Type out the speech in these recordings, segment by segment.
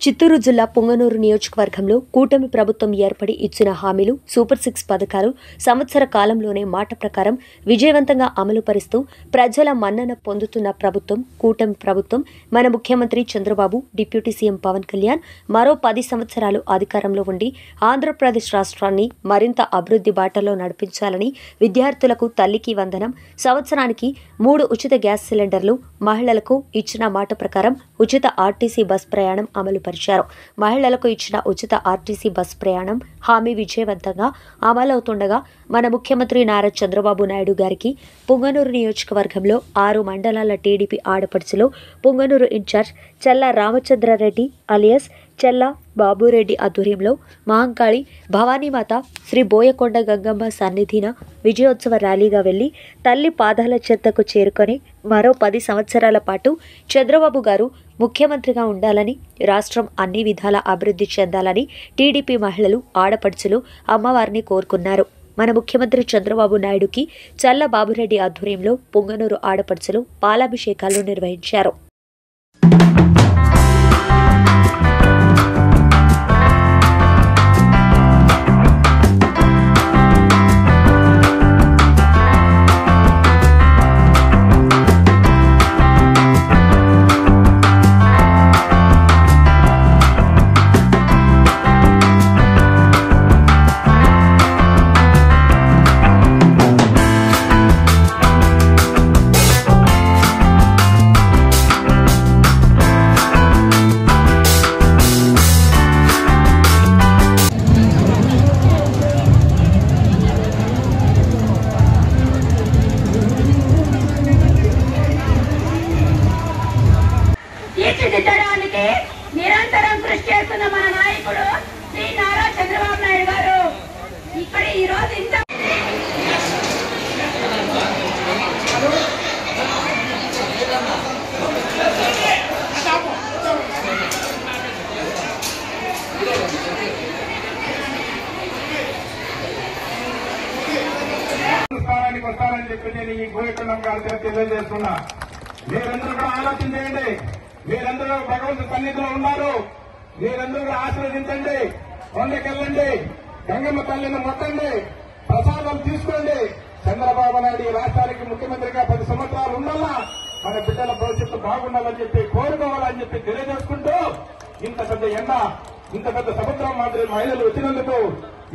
చిత్తూరు జిల్లా పొంగనూరు నియోజకవర్గంలో కూటమి ప్రభుత్వం ఏర్పడి ఇచ్చిన హామీలు సూపర్ 6 పథకాలు సంవత్సర కాలంలోనే మాట ప్రకారం విజయవంతంగా అమలు పరుస్తూ ప్రజల మన్నన పొందుతున్న ప్రభుత్వం కూటమి ప్రభుత్వం. మన ముఖ్యమంత్రి చంద్రబాబు, డిప్యూటీ సీఎం పవన్ కళ్యాణ్ మరో 10 సంవత్సరాలు అధికారంలో ఉండి ఆంధ్రప్రదేశ్ రాష్ట్రాన్ని మరింత అభివృద్ధి బాటలో నడిపించాలని, విద్యార్థులకు తల్లికి వందనం, సంవత్సరానికి 3 ఉచిత గ్యాస్ సిలిండర్లు, మహిళలకు ఇచ్చిన మాట ప్రకారం ఉచిత ఆర్టీసీ బస్ ప్రయాణం అమలు పరిచారు. మహిళలకు ఇచ్చిన ఉచిత ఆర్టీసీ బస్ ప్రయాణం హామీ విజయవంతంగా అమలవుతుండగా మన ముఖ్యమంత్రి నారా చంద్రబాబు నాయుడు గారికి పొంగనూరు నియోజకవర్గంలో 6 మండలాల టీడీపీ ఆడపడుచులో పొంగనూరు ఇన్ఛార్జ్ చల్లా రామచంద్రారెడ్డి అలియాస్ చల్లా బాబురెడ్డి ఆధ్వర్యంలో మహంకాళి భవానీమాత శ్రీ బోయకొండ గంగమ్మ సన్నిధిన విజయోత్సవ ర్యాలీగా వెళ్లి తల్లి పాదాల చెంతకు చేరుకొని మరో 10 సంవత్సరాల పాటు చంద్రబాబు గారు ముఖ్యమంత్రిగా ఉండాలని, రాష్ట్రం అన్ని విధాల అభివృద్ధి చెందాలని టీడీపీ మహిళలు, ఆడపడుచులు అమ్మవారిని కోరుకున్నారు. మన ముఖ్యమంత్రి చంద్రబాబు నాయుడుకి చల్ల బాబురెడ్డి ఆధ్వర్యంలో పొంగనూరు ఆడపడుచులు పాలాభిషేకాలు నిర్వహించారు. తీర్చిదిద్దడానికి నిరంతరం కృషి చేస్తున్న మన నాయకుడు శ్రీ నారా చంద్రబాబు నాయుడు గారు ఇక్కడ ఈ రోజు ఇంత స్థానానికి వస్తారని చెప్పి నేను ఈ గోయకొండం గారికి తెలియజేస్తున్నా. మీరందరూ కూడా ఆలోచన చేయండి. మీరందరూ భగవంతు సన్నిధిలో ఉన్నారు. మీరందరూ ఆశీర్వదించండి, కొండకెళ్ళండి, గంగమ్మ తల్లిని మొక్కండి, ప్రసాదం తీసుకోండి. చంద్రబాబు నాయుడు ఈ రాష్ట్రానికి ముఖ్యమంత్రిగా 10 సంవత్సరాలు ఉండాలా, మన బిడ్డల భవిష్యత్తు బాగుండాలని చెప్పి కోరుకోవాలని చెప్పి తెలియజేసుకుంటూ, ఇంత పెద్ద ఎండ, ఇంత పెద్ద సముద్రం మాదిరి మహిళలు వచ్చినందుకు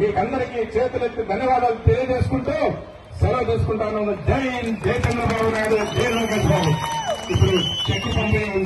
మీకందరికీ చేతులెత్తి ధన్యవాదాలు తెలియజేసుకుంటూ సెలవు తీసుకుంటాను. జై హింద్, జై చంద్రబాబు నాయుడు, జై లోకేష్ బాబు. ఇప్పుడు చెక్కు పంపిణీ ఉంది.